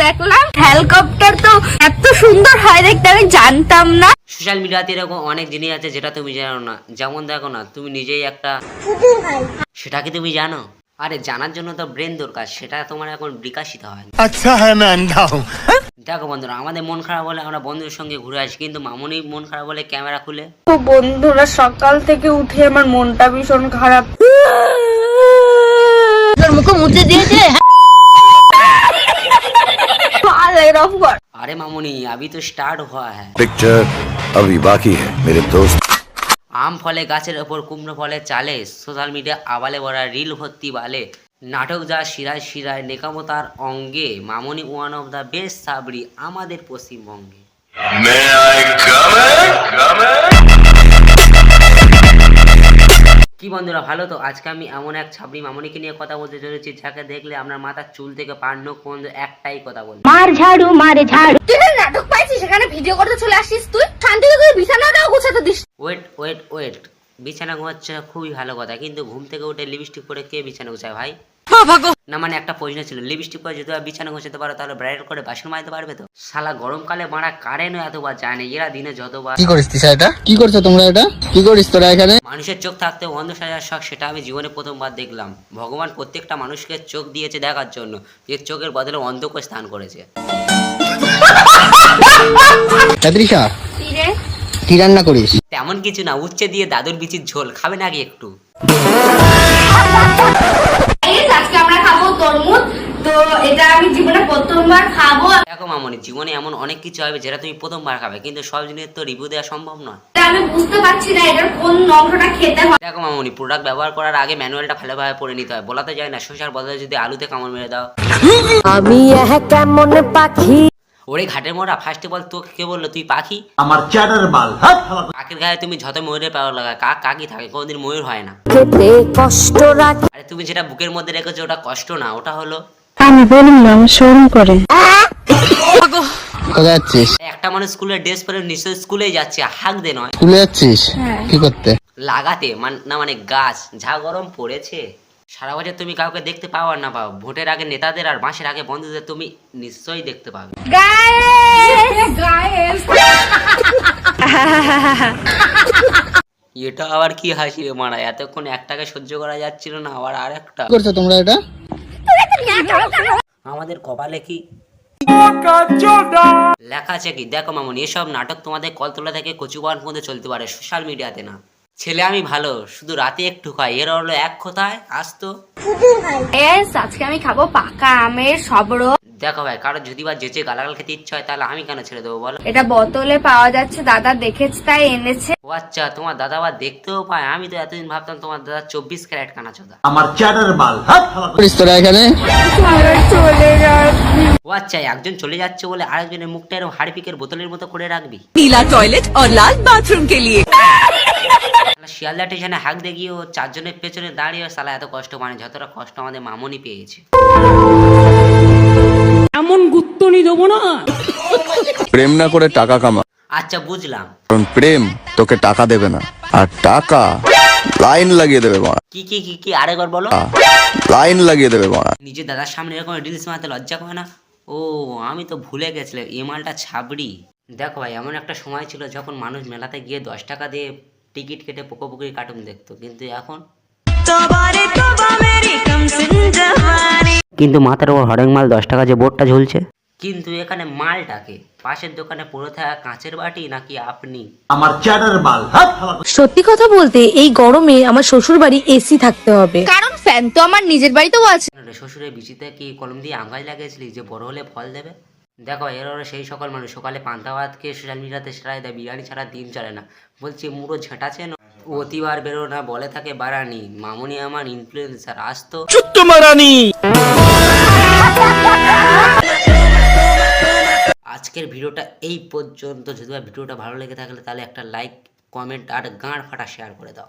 দেখলাম। হেলিকপ্টার তো এত সুন্দর হয় দেখতে আমি জানতাম না। সোশ্যাল মিডিয়াতে এরকম অনেক জিনিস আছে যেটা তুমি জানো না। যেমন দেখো না, তুমি নিজেই একটা, সেটা কি তুমি জানো? আরে জানার জন্য তো ব্রেন দরকার, সেটা তোমার এখন বিকাশিত হয়। अच्छा है मैं अंधा हूँ। দেখো বন্ধুরা, আমাদের মন খারাপ হলে আমরা বন্ধুদের সঙ্গে ঘুরে আসি, কিন্তু মামুনি মন খারাপ হলে ক্যামেরা খুলে। তো বন্ধুরা, সকাল থেকে উঠে আমার মনটা ভীষণ খারাপ। মুখে মুছে দিয়েছে। अरे मामूनी, अभी तो स्टार्ट हुआ है। पिक्चर अभी बाकी है मेरे दोस्त। আম ফলে গাছের ওপর, কুমড়ো ফলে চালে, সোশ্যাল মিডিয়া আবালে ভরা, রিল ভর্তি বালে, নাটক যা শিরায় শিরায়, নেকামতার অঙ্গে, মামুনি one of the best Sabri আমাদের পশ্চিমবঙ্গে। কি বন্ধুরা, ভালো তো? আজকে আমি এমন এক ছাবড়ি মামুনিকে নিয়ে কথা বলতে চলেছি, যাকে দেখলে আপনার মাথার চুল থেকে পার নখ পর্যন্ত একটাই কথা বলবে, মার ঝাড়ু মারে ঝাড়ু। তুই নাটক পাইছিস, সেখানে ভিডিও করতে চলে আসিস। তুই শান্তিতে তুই বিছানাটাও গোছাতে দিস। ওয়েট ওয়েট ওয়েট, বিছানা ঘুমাচ্ছে খুবই ভালো কথা, কিন্তু ঘুম থেকে উঠে লিপস্টিক পরে কে বিছানা গোছায় ভাই? না মানে একটা প্রশ্ন ছিল, লিপস্টিক পরে যদি বিছানা গোছাতে পারো তাহলে ব্রাইডাল করে বাসন মাজতে পারবে তো? শালা গরমকালে মারা কারেন্ট এতবার যায় না, এরা দিনে যতবার। কি করিস তুই এটা? কি করছো তোমরা এটা? কি করিস তোরা এখানে? মানুষের চোখ থাকতে অন্ধ সাজার শখ, সেটা আমি জীবনে প্রথমবার দেখলাম। ভগবান প্রত্যেকটা মানুষকে চোখ দিয়েছে দেখার জন্য, এর চোখের বদলে অন্ধকে স্থান করেছে। তৃষা, কি রান্না করিস? তেমন কিছু না, উচ্ছে দিয়ে দাদুর বিচির ঝোল, খাবে নাকি একটু? আজকে আমরা খাবো তরমুজ। তো এটা আমি জীবনে প্রথমবার খাবো। দেখো মামনি, জীবনে এমন অনেক কিছু হবে যেটা তুমি প্রথমবার খাবে, কিন্তু সব জিনিস তো রিভিউ দেওয়া সম্ভব নয়। আমি বুঝতে পারছি না এটার কোন অংশটা খেতে হয়। দেখো মামনি, প্রোডাক্ট ব্যবহার করার আগে ম্যানুয়ালটা ভালোভাবে পড়ে নিতে হয়। বলা তো যায় না, শসার বদলে যদি আলুতে কামড় মেরে দাও। আমি কেমন পাখি। ওরে ঘাটের মোড়া, ফার্স্ট অফ অল তোকে কে বললো তুই পাখি? আমার চ্যাটার বাল। পাখির গায়ে তুমি যত ময়ূরের পাওয়ার লাগায়, কাকি থাকে, কোনদিন ময়ূর হয় না। খেতে কষ্ট রাখ। আরে তুমি যেটা বুকের মধ্যে রেখেছো ওটা কষ্ট না, ওটা হলো। আমি বলুন না, আমার শরম করে। কোথায় যাচ্ছিস? একটা মানুষ স্কুলের ড্রেস পরে নিশ্চয় স্কুলেই যাচ্ছে, হাঁক দে নয়। স্কুলে যাচ্ছিস? কি করতে? লাগাতে না মানে গাছ, যা গরম পড়েছে। সারা বছর তুমি কাউকে দেখতে পাও আর না পাও, ভোটের আগে নেতাদের আর মাসের আগে বন্ধুদের তুমি নিশ্চয়ই দেখতে পাবে। এটা আবার কি হাসি রে মারা, এতক্ষণ একটাকে সহ্য করা যাচ্ছিল না, আবার আর একটা। কি করছো তোমরা এটা? আমাদের কপালে কি লেখা আছে কি দেখো মামনি, এসব নাটক তোমাদের কলতলা থেকে কচুবান পর্যন্ত চলতে পারে, সোশ্যাল মিডিয়াতে না। ছেলে আমি ভালো, শুধু রাতে একটু খাই, এর হলো এক কথায় আসতো। আজকে আমি খাবো পাকা আমের সবরো। দেখো ভাই, কারো যদি বা যেচে গালাগাল খেতে ইচ্ছা হয় তাহলে আমি কেন ছেড়ে দেবো বলো? এটা বোতলে পাওয়া যাচ্ছে, দাদা দেখেছে তাই এনেছে। ও আচ্ছা, তোমার দাদা আবার দেখতেও পায়? আমি তো এতদিন ভাবতাম তোমার দাদা 24 ক্যারেট কানা চোদা। আমার চ্যাটার বাল। করিস তোরা এখানে? চলে যাচ্ছি। ও আচ্ছা, একজন চলে যাচ্ছে বলে আরেকজনের মুখটা এরকম হাড়পিকের বোতলের মতো করে রাখবি? नीला टॉयलेट और लाल बाथरूम के लिए। শিয়ালদা স্টেশনে হাঁক দিয়ে গিয়ে ও চারজনের পেছনে দাঁড়িয়ে সালা এত কষ্ট মানে যতটা কষ্ট আমাদের মামনি পেয়েছে। এমন গুত্তনি দেবো না। প্রেম না করে টাকা কামা, আচ্ছা বুঝলাম। কারণ প্রেম তোকে টাকা দেবে না, আর টাকা লাইন লাগিয়ে দেবে মারা। কি কি কি কি আরেকবার বলো। লাইন লাগিয়ে দেবে মারা। নিজের দাদার সামনে এরকম রিলস মারতে লজ্জা করে না? ও আমি তো ভুলে গেছিলাম, এই মালটা ছাবড়ি। দেখো ভাই, এমন একটা সময় ছিল যখন মানুষ মেলাতে গিয়ে 10 টাকা দিয়ে টিকিট কেটে পোকোপুকুরি কার্টুন দেখতো, কিন্তু এখন কিন্তু মাথার ওপর হরেক মাল 10 টাকা যে বোর্ডটা ঝুলছে, কিন্তু এখানে মালটাকে পাশের দোকানে পড়ে থাকা কাঁচের বাটি নাকি আপনি? আমার চ্যাটার বাল। সত্যি কথা বলতে এই গরমে আমার শ্বশুর বাড়ি এসি থাকতে হবে, কারণ ফ্যান তো আমার নিজের বাড়িতেও আছে। শ্বশুরের বিচিতে কি কলম দিয়ে আম গাছ লাগিয়েছিলি যে বড় হলে ফল দেবে? দেখো এর ওরা সেই সকল মানুষ সকালে পান্তা ভাতকে সোশ্যাল মিডিয়াতে সেরাই দেয়, বিরিয়ানি ছাড়া দিন চলে না। বলছি মুড়ো ঝেঁটাছেন, অতিবার বেরো না বলে থাকে বারানি। মামুনি আমার ইনফ্লুয়েন্সার, আসতো চুত্ত মারানি। আজকের ভিডিওটা এই পর্যন্ত। যদি ভিডিওটা ভালো লেগে থাকলে তাহলে একটা লাইক, কমেন্ট আর গাঁড় ফাটা শেয়ার করে দাও।